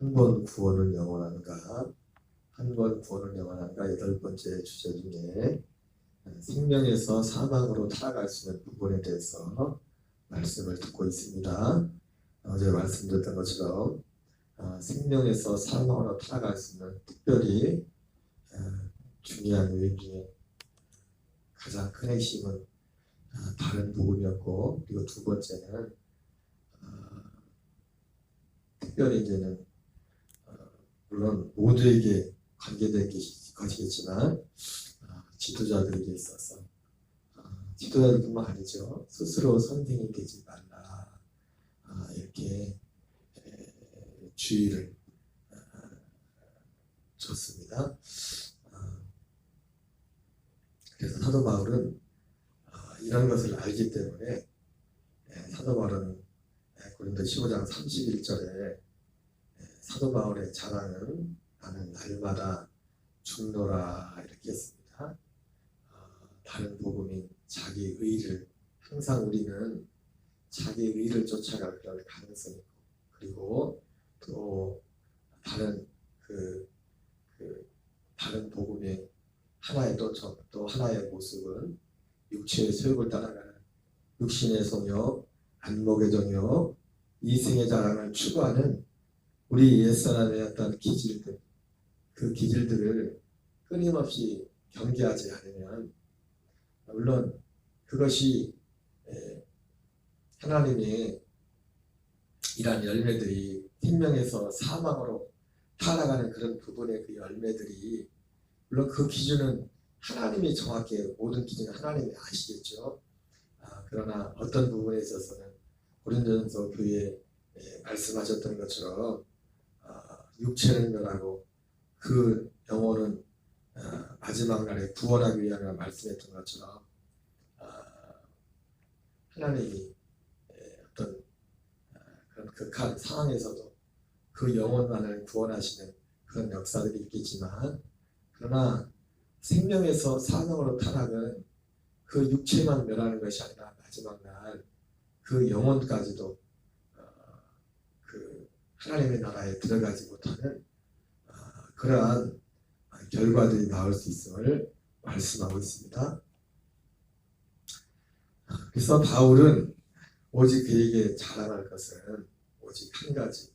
한 번 구원은 영원한가? 한 번 구원은 영원한가? 8번째 주제 중에 생명에서 사망으로 타락할 수 있는 부분에 대해서 말씀을 듣고 있습니다. 어제 말씀드렸던 것처럼 생명에서 사망으로 타락할 수 있는 특별히 중요한 요인 중에 가장 큰 핵심은 다른 복음이었고, 그리고 두 번째는 특별히 이제는 물론 모두에게 관계된 것이겠지만 지도자들에게 있어서 지도자들뿐만 아니죠. 스스로 선생이 되지 말라, 이렇게 주의를 줬습니다. 그래서 사도 바울은 이런 것을 알기 때문에 사도 바울은 고린도 15장 31절에 사도 바울의 자랑은 나는 날마다 죽노라 이렇게 했습니다. 다른 복음인 자기 의를, 항상 우리는 자기 의를 쫓아갈 그런 가능성이 있고, 그리고 또 다른 다른 복음의 하나의 또 하나의 모습은 육체의 소욕을 따라가는 육신의 성욕, 안목의 정욕, 이생의 자랑을 추구하는 우리 옛사람의 어떤 기질들, 그 기질들을 끊임없이 경계하지 않으면, 물론 그것이 하나님의 이러한 열매들이 생명에서 사망으로 타락하는 그런 부분의 그 열매들이, 물론 그 기준은 하나님이 정확히, 모든 기준은 하나님이 아시겠죠. 그러나 어떤 부분에 있어서는 고린도전서 교회에 말씀하셨던 것처럼 육체는 멸하고 그 영혼은 마지막 날에 구원하기 위하여 말씀했던 것처럼 하나님이 어떤 그런 극한 상황에서도 그 영혼만을 구원하시는 그런 역사들이 있겠지만, 그러나 생명에서 사망으로 타락은 그 육체만 멸하는 것이 아니라 마지막 날 그 영혼까지도 그 하나님의 나라에 들어가지 못하는 그러한 결과들이 나올 수 있음을 말씀하고 있습니다. 그래서 바울은 오직 그에게 자랑할 것은 오직 한 가지,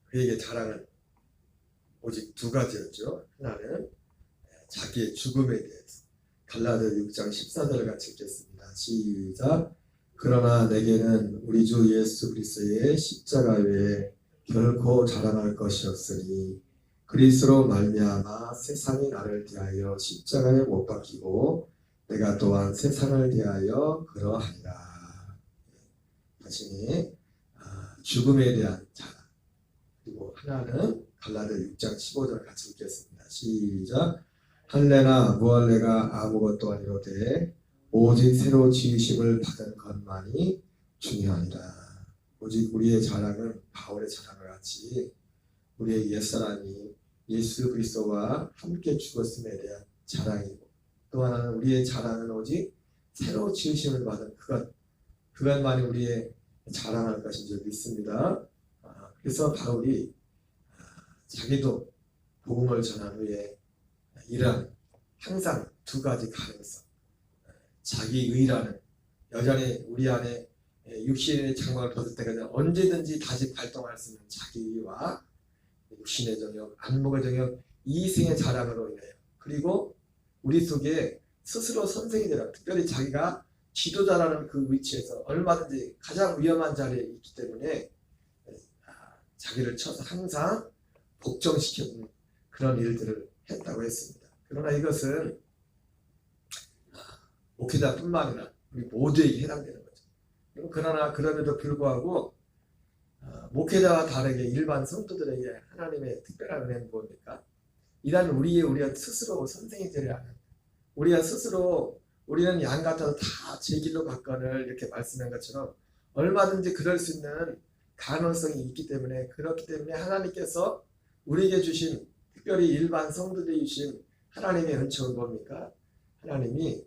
그에게 자랑은 오직 두 가지였죠. 하나는 자기의 죽음에 대해서, 갈라디아 6장 14절을 같이 읽겠습니다. 시작. 그러나 내게는 우리 주 예수 그리스도의 십자가 외에 결코 자랑할 것이 없으니 그리스도로 말미암아 세상이 나를 대하여 십자가에 못 박히고 내가 또한 세상을 대하여 그러하리라. 자신의 죽음에 대한 자랑, 그리고 하나는 갈라디아 6장 15절 같이 읽겠습니다. 시작. 할례나 무할례가 아무것도 아니로되 오직 새로 지으심을 받은 것만이 중요하니라. 오직 우리의 자랑은 바울의 자랑과 같이 우리의 옛사람이 예수 그리스도와 함께 죽었음에 대한 자랑이고, 또 하나는 우리의 자랑은 오직 새로 지으심을 받은 그것만이 우리의 자랑할 것인 줄 믿습니다. 그래서 바울이 자기도 복음을 전한 후에 이러한 항상 두 가지 가능성, 자기 의라는, 여전히 우리 안에 육신의 장막을 벗을 때까지 언제든지 다시 발동할 수 있는 자기 의와 육신의 정욕, 안목의 정욕, 이생의 자랑으로 인하여, 그리고 우리 속에 스스로 선생이 되라, 특별히 자기가 지도자라는 그 위치에서 얼마든지 가장 위험한 자리에 있기 때문에 자기를 쳐서 항상 복종시키는 그런 일들을 했다고 했습니다. 그러나 이것은 목회자뿐만 아니라 우리 모두에게 해당되는 거죠. 그러나 그럼에도 불구하고 목회자와 다르게 일반 성도들에게 하나님의 특별한 은혜는 뭡니까? 이란 우리가 스스로 선생이 되려 하는, 우리가 스스로 우리는 양 같아서 다 제 길로 갔거늘 이렇게 말씀한 것처럼 얼마든지 그럴 수 있는 가능성이 있기 때문에, 그렇기 때문에 하나님께서 우리에게 주신, 특별히 일반 성도들이 주신 하나님의 은총은 뭡니까? 하나님이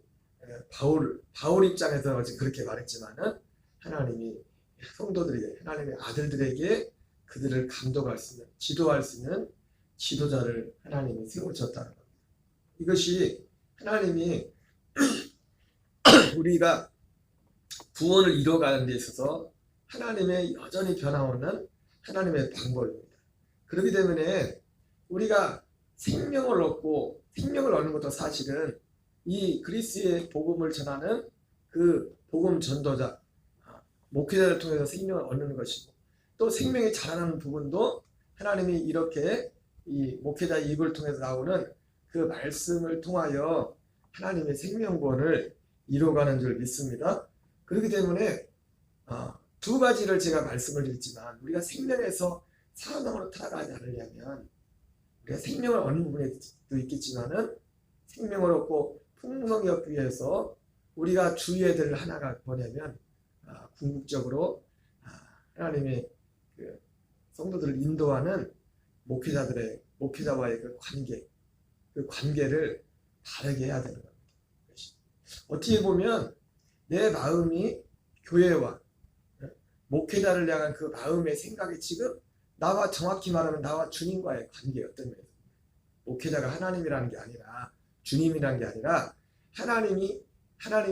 바울 입장에서는 어제 그렇게 말했지만은 하나님이 성도들에게, 하나님의 아들들에게 그들을 감독할 수 있는, 지도할 수 있는 지도자를 하나님이 세우셨다는 겁니다. 이것이 하나님이 우리가 구원을 이뤄가는 데 있어서 하나님의 여전히 변함없는 하나님의 방법입니다. 그렇기 때문에 우리가 생명을 얻고, 생명을 얻는 것도 사실은 이 그리스의 복음을 전하는 그 복음 전도자, 목회자를 통해서 생명을 얻는 것이고, 또 생명이 자라나는 부분도 하나님이 이렇게 이 목회자의 입을 통해서 나오는 그 말씀을 통하여 하나님의 생명권을 이루어가는 줄 믿습니다. 그렇기 때문에 두 가지를 제가 말씀을 드렸지만, 우리가 생명에서 살아남으로 타락하지 않으려면 우리가 생명을 얻는 부분에도 있겠지만은 생명을 얻고 풍성히 얻기 위해서 우리가 주의해야 될 하나가 뭐냐면 궁극적으로 하나님의 그 성도들을 인도하는 목회자와의 그 관계를 바르게 해야 되는 겁니다. 어떻게 보면 내 마음이 교회와 목회자를 향한 그 마음의 생각이 지금 나와, 정확히 말하면 나와 주님과의 관계였던 거예요. 목회자가 하나님이라는 게 아니라, 주님이라는 게 아니라 하나님이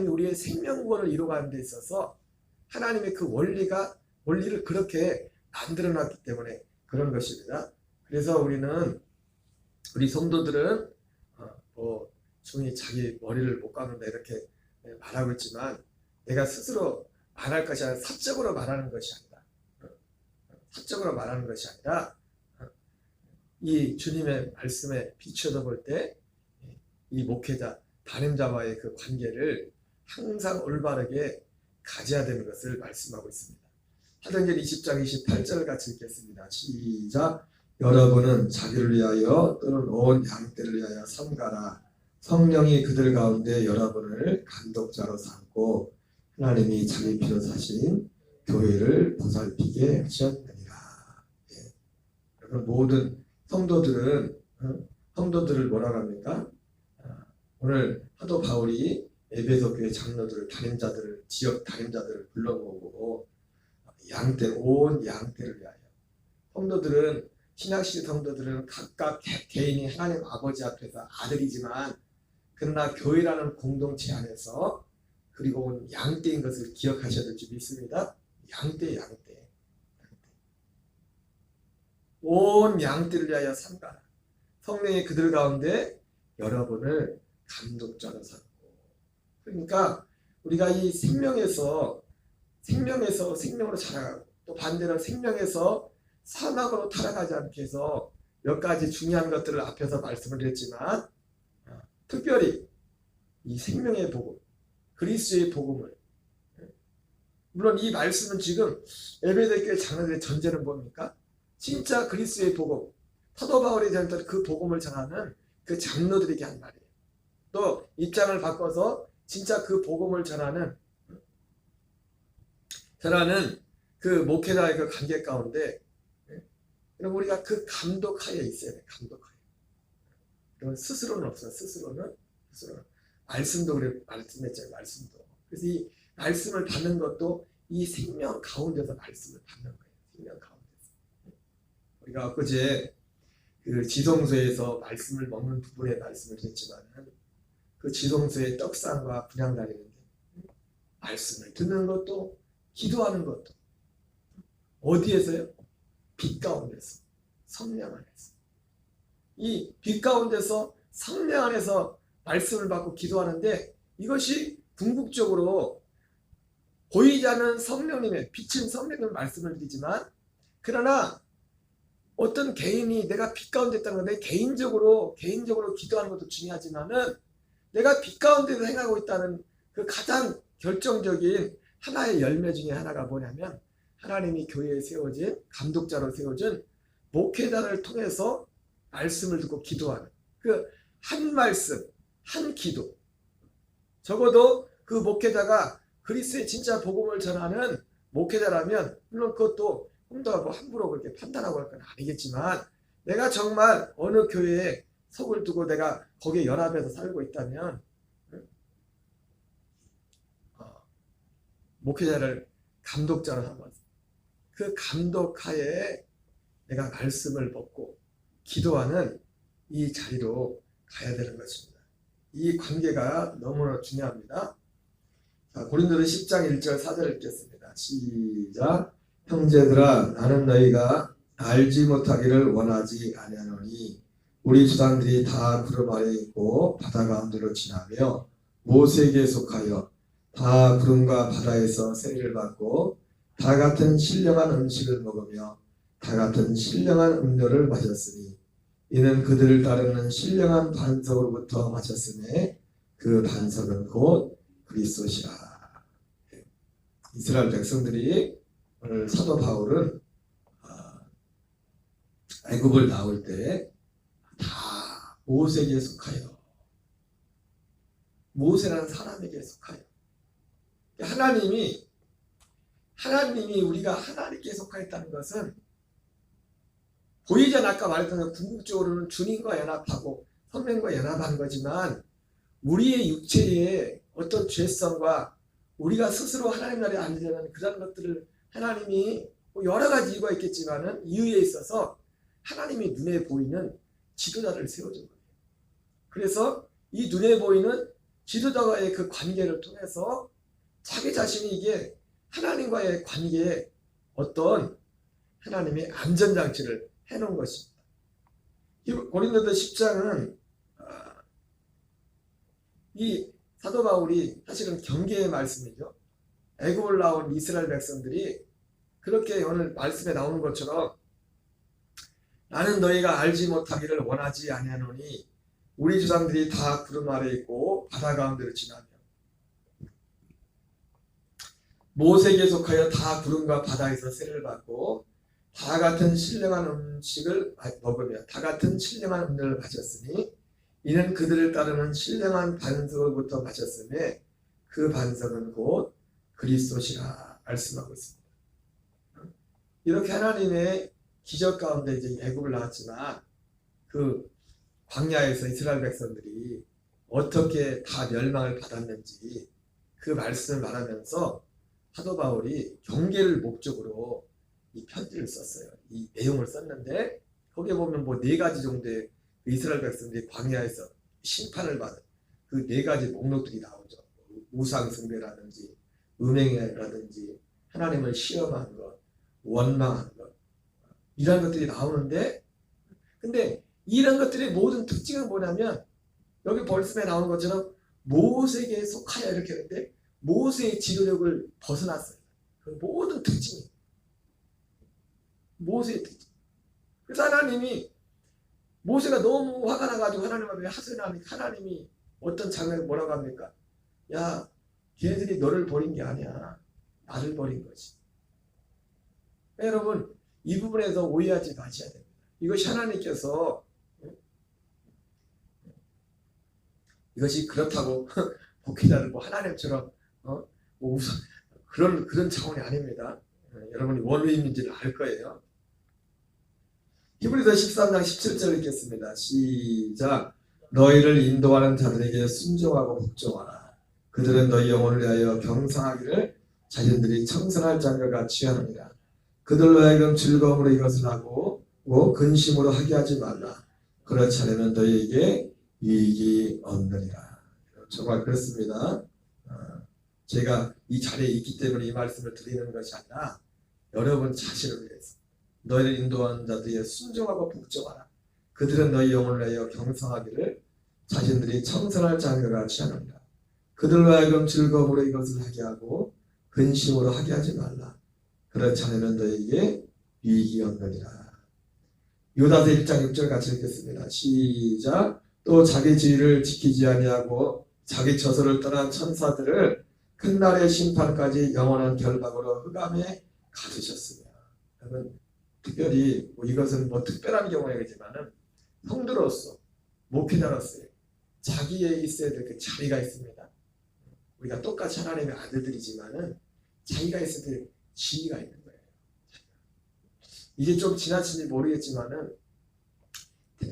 우리의 생명구원을 이루어가는 데 있어서 하나님의 그 원리를 그렇게 만들어놨기 때문에 그런 것입니다. 그래서 우리 성도들은 종이 자기 머리를 못 감는다 이렇게 말하고 있지만, 내가 스스로 말할 것이 아니라 사적으로 말하는 것이 아니라 이 주님의 말씀에 비추어서 볼 때 이 목회자, 단임자와의 그 관계를 항상 올바르게 가져야 되는 것을 말씀하고 있습니다. 사도행전 20장 28절 같이 읽겠습니다. 시작. 여러분은 자기를 위하여 또는 온 양떼를 위하여 삼가라. 성령이 그들 가운데 여러분을 감독자로 삼고 하나님이 자기 피로 사신 교회를 보살피게 하셨느니라. 여러분, 모든 성도들을 뭐라고 합니까? 오늘 사도 바울이 에베소 교회 장로들을, 지역 단임자들을 불러모으고 온 양떼를 위하여, 신약시대 성도들은 각각 개인이 하나님 아버지 앞에서 아들이지만, 그러나 교회라는 공동체 안에서 그리고 온 양떼인 것을 기억하셔야 될 줄 믿습니다. 양떼. 온 양떼를 위하여 삼가라. 성령이 그들 가운데 여러분을 감독자로 삼고. 그러니까 우리가 이 생명에서 생명으로 자라가고, 또 반대로 생명에서 사막으로 타락하지 않게 해서 몇 가지 중요한 것들을 앞에서 말씀을 드렸지만, 특별히 이 생명의 복음, 그리스도의 복음을, 물론 이 말씀은 지금 에베소 교회 장로들의 전제는 뭡니까? 진짜 그리스도의 복음, 사도 바울이 전했던 그 복음을 전하는 그 장로들에게 한 말이에요. 또 입장을 바꿔서 진짜 그 복음을 전하는 그 목회자의 그 관계 가운데 우리가 그 감독하에 있어야 돼. 감독하에. 그러면 스스로는 없어요. 스스로는 말씀도 그래, 말씀했잖아요. 말씀도. 그래서 이 말씀을 받는 것도 이 생명 가운데서 말씀을 받는 거예요. 생명 가운데서. 우리가 엊그제 그 지성소에서 말씀을 먹는 부분의 말씀을 드렸지만은, 그 지성소의 떡상과 분향날이는데 말씀을 듣는 것도, 기도하는 것도 어디에서요? 빛 가운데서, 성령 안에서. 이 빛 가운데서, 성령 안에서 말씀을 받고 기도하는데, 이것이 궁극적으로 보이지 않는 성령님의, 빛은 성령님의 말씀을 드리지만, 그러나 어떤 개인이 내가 빛 가운데 있다는 건데, 개인적으로 기도하는 것도 중요하지만은, 내가 빛 가운데서 행하고 있다는 그 가장 결정적인 하나의 열매 중에 하나가 뭐냐면, 하나님이 교회에 세워진, 감독자로 세워진 목회자를 통해서 말씀을 듣고 기도하는 그 한 말씀, 한 기도. 적어도 그 목회자가 그리스도의 진짜 복음을 전하는 목회자라면, 물론 그것도 뭐 함부로 그렇게 판단하고 할 건 아니겠지만, 내가 정말 어느 교회에 속을 두고 내가 거기에 연합해서 살고 있다면, 목회자를 감독자로 하면서 그 감독하에 내가 말씀을 먹고 기도하는 이 자리로 가야 되는 것입니다. 이 관계가 너무나 중요합니다. 자, 고린도서 10장 1절 4절 읽겠습니다. 시작. 형제들아, 나는 너희가 알지 못하기를 원하지 아니하노니 우리 조상들이 다 구름 아래 있고 바다 가운데로 지나며 모세에게 속하여 다 구름과 바다에서 세례를 받고 다 같은 신령한 음식을 먹으며 다 같은 신령한 음료를 마셨으니 이는 그들을 따르는 신령한 반석으로부터 마셨으니 그 반석은 곧 그리스도시라. 이스라엘 백성들이 오늘 사도 바울은 애굽을 나올 때 다 모세에게 속하여, 모세라는 사람에게 속하여, 하나님이 우리가 하나님께 속하였다는 것은 보이지 않아 아까 말했던 궁극적으로는 주님과 연합하고 성령과 연합한 거지만 우리의 육체의 어떤 죄성과 우리가 스스로 하나님 나라에 앉으려는 그런 것들을 하나님이 여러 가지 이유가 있겠지만은 이유에 있어서 하나님이 눈에 보이는 지도자를 세워준 거예요. 그래서 이 눈에 보이는 지도자와의 그 관계를 통해서 자기 자신이 이게 하나님과의 관계에 어떤 하나님의 안전장치를 해놓은 것입니다. 고린도서 10장은 이 사도 바울이 사실은 경계의 말씀이죠. 애굽을 나온 이스라엘 백성들이 그렇게 오늘 말씀에 나오는 것처럼 나는 너희가 알지 못하기를 원하지 아니하노니 우리 조상들이 다 구름 아래 있고 바다 가운데로 지나며 모세에게 속하여 다 구름과 바다에서 세례를 받고 다 같은 신령한 음식을 먹으며 다 같은 신령한 음료를 마셨으니 이는 그들을 따르는 신령한 반석으로부터 마셨으며 그 반석은 곧 그리스도시라 말씀하고 있습니다. 이렇게 하나님의 기적 가운데 이제 애굽을 나왔지만 그 광야에서 이스라엘 백성들이 어떻게 다 멸망을 받았는지 그 말씀을 말하면서 사도 바울이 경계를 목적으로 이 편지를 썼어요. 이 내용을 썼는데 거기에 보면 뭐 4가지 정도의 이스라엘 백성들이 광야에서 심판을 받은 그 4가지 목록들이 나오죠. 우상 숭배라든지 음행이라든지 하나님을 시험한 것, 원망한 것 이런 것들이 나오는데 근데 이런 것들의 모든 특징은 뭐냐면 여기 말씀에 나오는 것처럼 모세에게 속하여 이렇게 했는데 모세의 지도력을 벗어났어요. 그 모든 특징이 모세의 특징. 그래서 하나님이 모세가 너무 화가 나가지고 하나님 앞에 하소연하니까 하나님이 어떤 장면에 뭐라고 합니까? 야, 걔네들이 너를 버린 게 아니야. 나를 버린 거지. 여러분 이 부분에서 오해하지 마셔야 됩니다. 이것이 하나님께서 이것이 그렇다고 목회자를 뭐 하나님처럼 뭐 우선 그런 차원이 아닙니다. 여러분이 원로임인지를 알 거예요. 히브리서 13장 17절 읽겠습니다. 시작. 너희를 인도하는 자들에게 순종하고 복종하라. 그들은 너희 영혼을 위하여 경상하기를 자신들이 청산할 자녀가 취하느니라. 그들로 하여금 즐거움으로 이것을 하고 근심으로 하게 하지 말라. 그렇지 않으면 너희에게 이익이 없느니라. 정말 그렇습니다. 제가 이 자리에 있기 때문에 이 말씀을 드리는 것이 아니라 여러분 자신을 위해서 너희를 인도하는 자들에게 순종하고 복종하라. 그들은 너희 영혼을 위하여 경성하기를 자신들이 청산할 자녀가 취하느니라. 그들로 하여금 즐거움으로 이것을 하게 하고 근심으로 하게 하지 말라. 그렇지 않으면 너희에게 이익이 없느니라. 요다서 1장 6절 같이 읽겠습니다. 시작. 또 자기 지위를 지키지 아니하고 자기 처소를 떠난 천사들을 큰 날의 심판까지 영원한 결박으로 흑암에 가두셨으며. 여러분 특별히 이것은 특별한 경우이지만은 성도로서 목회자로서 자기에 있어야 될 그 자리가 있습니다. 우리가 똑같이 하나님의 아들들이지만은 자기가 있어야 될 지위가 있는 거예요. 이게 좀 지나친지 모르겠지만은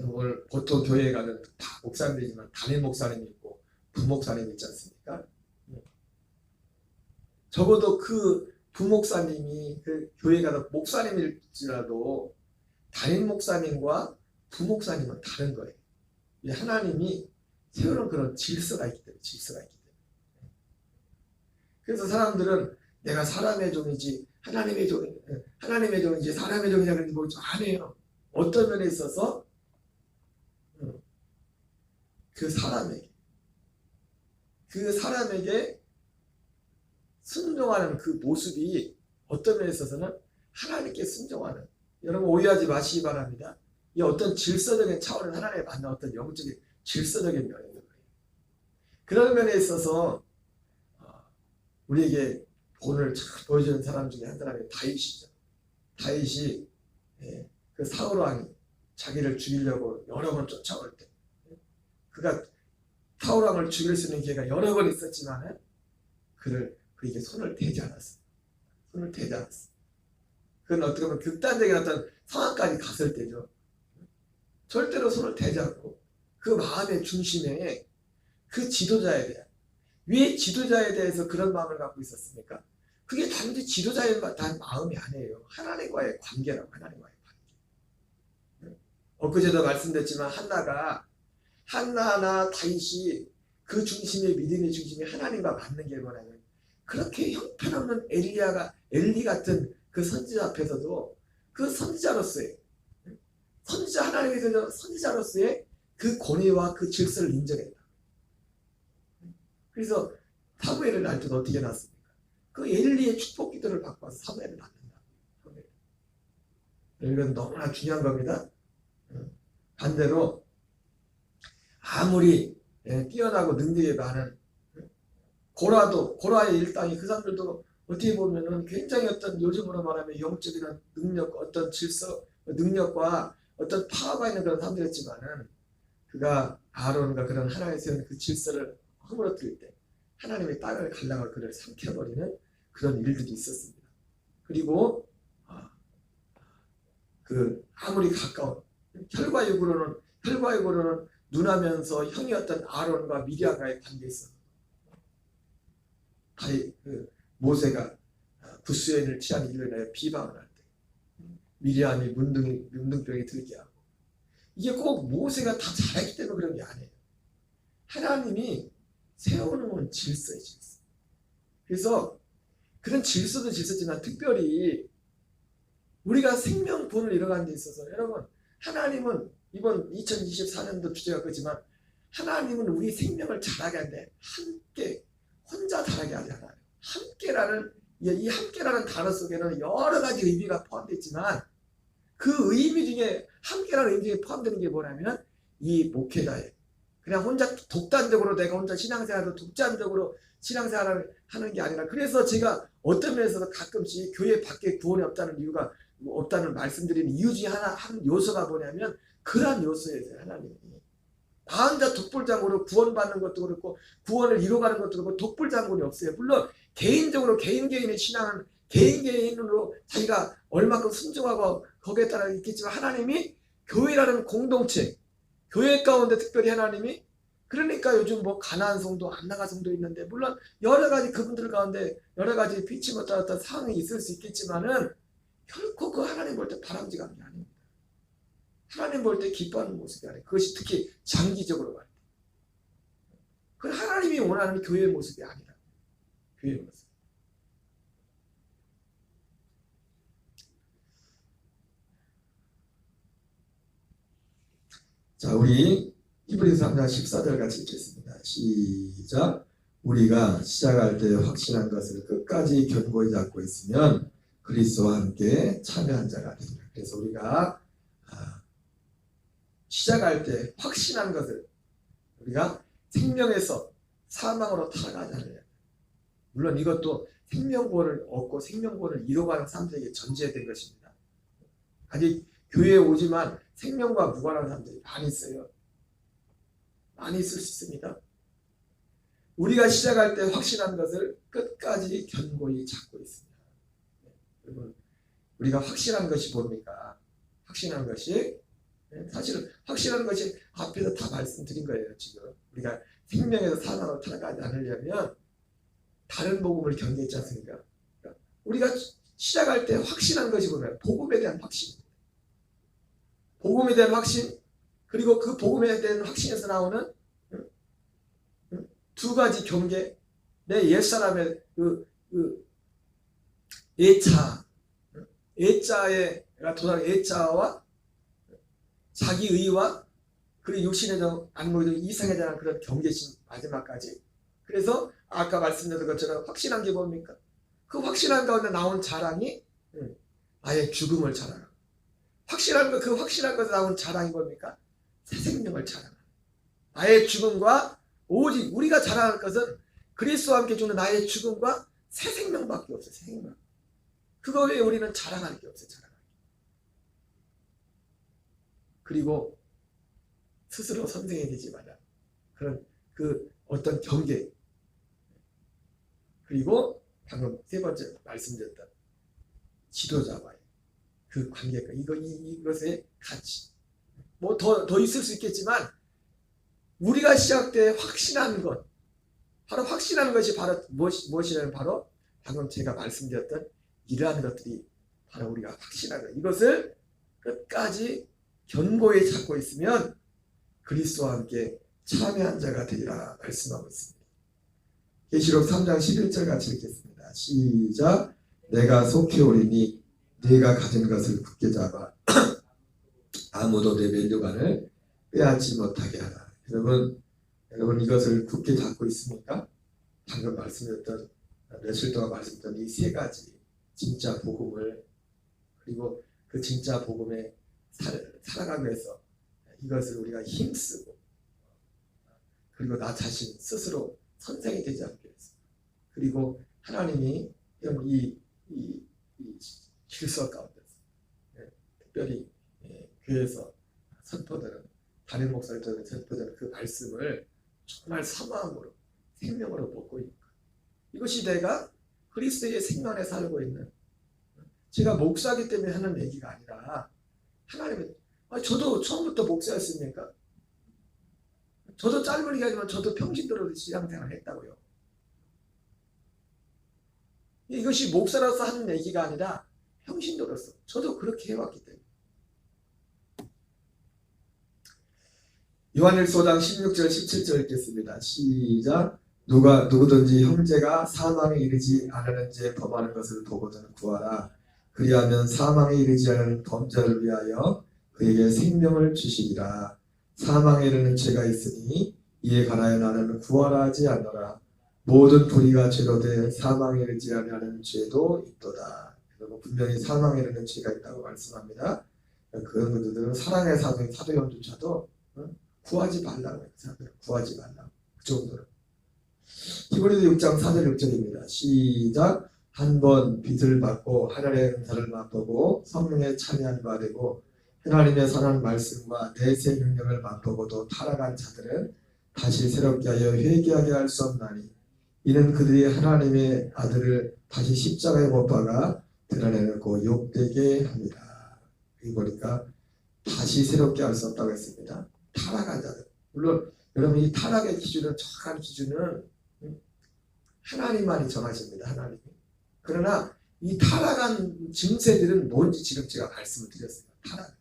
오늘 보통 교회에 가면 다 목사님들이지만 담임 목사님이 있고 부목사님이 있지 않습니까? 적어도 그 부목사님이 그 교회 가서 목사님일지라도 담임 목사님과 부목사님은 다른 거예요. 하나님이 세우는 그런 질서가 있기 때문에. 그래서 사람들은 내가 사람의 종이지 하나님의 종이지 사람의 종이냐 그런지 뭐 안 해요. 어떤 면에 있어서 그 사람에게 순종하는 그 모습이 어떤 면에 있어서는 하나님께 순종하는, 여러분 오해하지 마시기 바랍니다. 이 어떤 질서적인 차원은 하나님의 만난 어떤 영적인 질서적인 면인 거예요. 그런 면에 있어서 우리에게 본을 잘 보여주는 사람 중에 한 사람이 다윗이죠. 다윗이 그 사울 왕이 자기를 죽이려고 여러 번 쫓아올 때 그가 사울 왕을 죽일 수 있는 기회가 여러 번 있었지만 그에게 손을 대지 않았어. 그건 어떻게 보면 극단적인 어떤 상황까지 갔을 때죠. 절대로 손을 대지 않고 그 마음의 중심에 그 지도자에 대한, 왜 지도자에 대해서 그런 마음을 갖고 있었습니까? 그게 단지 지도자에 대한 마음이 아니에요. 하나님과의 관계라고. 하나님과의 관계. 엊그제도 말씀드렸지만 한나나 다윗이 그 중심의 믿음의 중심이 하나님과 맞는 게 뭐냐면 그렇게 형편없는 엘리 같은 그 선지자 앞에서도 그 선지자로서의 하나님의 선지자로서의 그 권위와 그 질서를 인정했다. 그래서 사무엘을 낳을 때도 어떻게 낳습니까? 그 엘리의 축복 기도를 받고 와서 사무엘을 낳는다. 이건 너무나 중요한 겁니다. 반대로 아무리 뛰어나고 능력이 많은 고라의 일당이 그 사람들도 어떻게 보면은 굉장히 어떤 요즘으로 말하면 영적인 능력, 어떤 질서, 능력과 어떤 파워가 있는 그런 사람들이었지만은 그가 아론과 그런 하나님의 세운 그 질서를 허물어뜨릴 때 하나님의 땅을 갈라가 그를 삼켜버리는 그런 일들이 있었습니다. 그리고 그 아무리 가까운 혈과육으로는 누나면서 형이었던 아론과 미리암과의 관계에 있어 모세가 부수연을 취한 일로 인하여 비방을 할 때 미리암이 문둥병에 들게 하고, 이게 꼭 모세가 다 잘했기 때문에 그런 게 아니에요. 하나님이 세우는 건 질서예요, 질서. 그래서 그런 질서도 질서지만 특별히 우리가 생명본을 이뤄가는 데 있어서 여러분, 하나님은 이번 2024년도 주제가 그렇지만 하나님은 우리 생명을 자라게 하는데 함께, 혼자 자라게 하지 않아요. 이 함께라는 단어 속에는 여러 가지 의미가 포함되어 있지만 그 의미 중에, 함께라는 의미 중에 포함되는 게 뭐냐면 이 목회자의 그냥 혼자 독단적으로 내가 혼자 신앙생활을 독단적으로 신앙생활을 하는 게 아니라, 그래서 제가 어떤 면에서 가끔씩 교회 밖에 구원이 없다는 이유가 없다는 말씀드리는 이유 중에 한 요소가 뭐냐면 그러한 요소에서 하나님이 나 혼자 독불장군으로 구원받는 것도 그렇고 구원을 이뤄가는 것도 그렇고 독불장군이 없어요. 물론 개인적으로 개인의 신앙은 개인으로 자기가 얼마큼 순종하고 거기에 따라 있겠지만 하나님이 교회라는 공동체, 교회 가운데 특별히 하나님이, 그러니까 요즘 뭐 가나안 성도, 안나가 성도 있는데 물론 여러 가지 그분들 가운데 여러 가지 피치 못할 어떤 상황이 있을 수 있겠지만은 결코 그 하나님 볼 때 바람직한 게 아닙니다. 하나님 볼 때 기뻐하는 모습이 아니에요. 그것이 특히 장기적으로 갈 때. 그 하나님이 원하는 교회의 모습이 아니라 교회의 모습. 자, 우리 히브리서 3장 14절 같이 읽겠습니다. 시작. 우리가 시작할 때 확신한 것을 끝까지 견고히 잡고 있으면 그리스도와 함께 참여한 자가 됩니다. 그래서 우리가 시작할 때 확신한 것을, 우리가 생명에서 사망으로 타락하지 않으려. 물론 이것도 생명구원을 얻고 생명구원을 이뤄가는 사람들에게 전제된 것입니다. 아직 교회에 오지만 생명과 무관한 사람들이 많이 있어요. 많이 있을 수 있습니다. 우리가 시작할 때 확신한 것을 끝까지 견고히 잡고 있습니다. 여러분, 우리가 확신한 것이 뭡니까? 확신한 것이, 사실은 확실한 것이 앞에서 다 말씀드린 거예요. 지금 우리가 생명에서 사망으로 타락하지 않으려면 다른 복음을 경계했지 않습니까? 우리가 시작할 때 확신한 것이 뭐냐면 복음에 대한 확신. 복음에 대한 확신, 그리고 그 복음에 대한 확신에서 나오는 두 가지 경계. 내 옛사람의 그 애자가 도달한 애자와 자기 의와 그리고 육신에 대한 안목에 이상에 대한 그런 경계심 마지막까지. 그래서 아까 말씀드린 것처럼 확신한 게 뭡니까? 그 확신한 가운데 나온 자랑이 나의 죽음을 자랑하고, 그 확신한 것에 나온 자랑이 뭡니까? 새 생명을 자랑하고, 나의 죽음과 오직 우리가 자랑할 것은 그리스도와 함께 죽는 나의 죽음과 새 생명밖에 없어요. 새 생명. 그거 외에 우리는 자랑할 게 없어요. 자랑할 게. 그리고 스스로 선생이 되지 마라. 그런 그 어떤 경계. 그리고 방금 세 번째 말씀드렸던 지도자와의 그 관계가 이것의 가치. 뭐 더 있을 수 있겠지만 우리가 시작 때 확신한 것, 바로 확신하는 것이 바로 무엇이냐면 바로 방금 제가 말씀드렸던 이러한 것들이 바로 우리가 확신하는 것. 이것을 끝까지 견고히 잡고 있으면 그리스도와 함께 참여한 자가 되리라 말씀하고 있습니다. 계시록 3장 11절 같이 읽겠습니다. 시작. 내가 속히 오리니 네가 가진 것을 굳게 잡아 아무도 내 면류관을 빼앗지 못하게 하라. 여러분 이것을 굳게 잡고 있습니까? 방금 말씀드렸던 며칠 동안 말씀드렸던 이 세 가지 진짜 복음을, 그리고 그 진짜 복음에 살아가기 위해서 이것을 우리가 힘쓰고, 그리고 나 자신 스스로 선생이 되지 않게 해서, 그리고 하나님이 이 질서 가운데서 특별히 교회에서 선포되는, 다른 목사들이 선포되는 그 말씀을 정말 사모함으로 생명으로 먹고 있는 것. 이것이 내가 그리스도의 생명 안에 살고 있는, 제가 목사이기 때문에 하는 얘기가 아니라 하나님의, 저도 처음부터 목사였습니까? 저도 짧은 얘기하지만 저도 평신도로 신앙생활을 했다고요. 이것이 목사로서 하는 얘기가 아니라 평신도로서 저도 그렇게 해왔기 때문에. 요한일서 5장 16절 17절 읽겠습니다. 시작. 누구든지 형제가 사망에 이르지 않으는 죄 범하는 것을 보고는 구하라. 그리하면 사망에 이르지 않은 범죄를 위하여 그에게 생명을 주시리라. 사망에 이르는 죄가 있으니 이에 관하여 나는 구하라 하지 않노라. 모든 불의가 죄로 돼 사망에 이르지 않는 죄도 있도다. 그리고 분명히 사망에 이르는 죄가 있다고 말씀합니다. 그런 분들은 사랑의 사도연조차도 구하지 말라고 해요. 구하지 말라고. 그 정도로. 히브리서 6장 4절 6절입니다. 시작. 한 번 빚을 받고 하늘의 은사를 맛보고 성령에 참여한 바 되고 하나님의 선한 말씀과 내세 능력을 맛보고도 타락한 자들은 다시 새롭게 하여 회개하게 할 수 없나니 이는 그들이 하나님의 아들을 다시 십자가에 못 박아 드러내고 욕되게 합니다. 여기 보니까 다시 새롭게 할 수 없다고 했습니다. 타락한 자들. 물론 여러분 이 타락의 기준은, 정확한 기준은 하나님만이 정하십니다. 하나님이. 그러나 이 타락한 증세들은 뭔지 지금 제가 말씀을 드렸어요. 타락.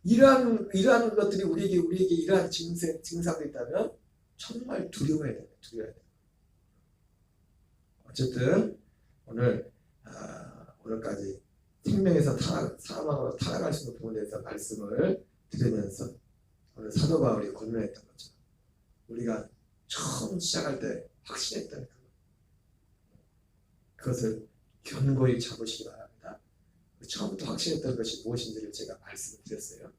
이러한 것들이 우리에게 이러한 증상이 있다면 정말 두려워해야 돼요. 어쨌든 오늘까지 생명에서 사망으로 타락할 수 있는 부분에 대해서 말씀을 드리면서 오늘 사도 바울이 권면했던 것처럼 우리가 처음 시작할 때 확신했던 그것을 견고히 잡으시기 바랍니다. 처음부터 확신했던 것이 무엇인지를 제가 말씀을 드렸어요.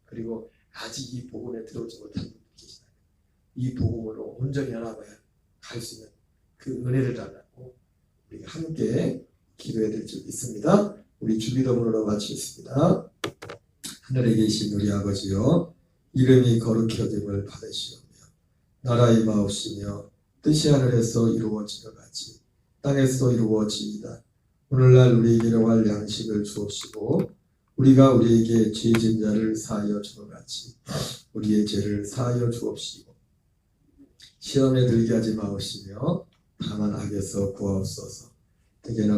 그리고 아직 이 복음에 들어오지 못한 분들 계시다면 이 복음으로 온전히 연합해 갈 수 있는 그 은혜를 달라고 우리가 함께 기도해야 될 줄 믿습니다. 우리 주기도문으로 마치겠습니다. 하늘에 계신 우리 아버지여, 이름이 거룩히 여김을 받으시오며 나라 임하옵시며 뜻이 하늘에서 이루어지는 같이 땅에서 이루어지이다. 오늘날 우리에게 일용할 양식을 주옵시고 우리가 우리에게 죄 지은 자를 사하여 주는 같이 우리의 죄를 사하여 주옵시고 시험에 들게 하지 마옵시며 다만 악에서 구하옵소서. 대개는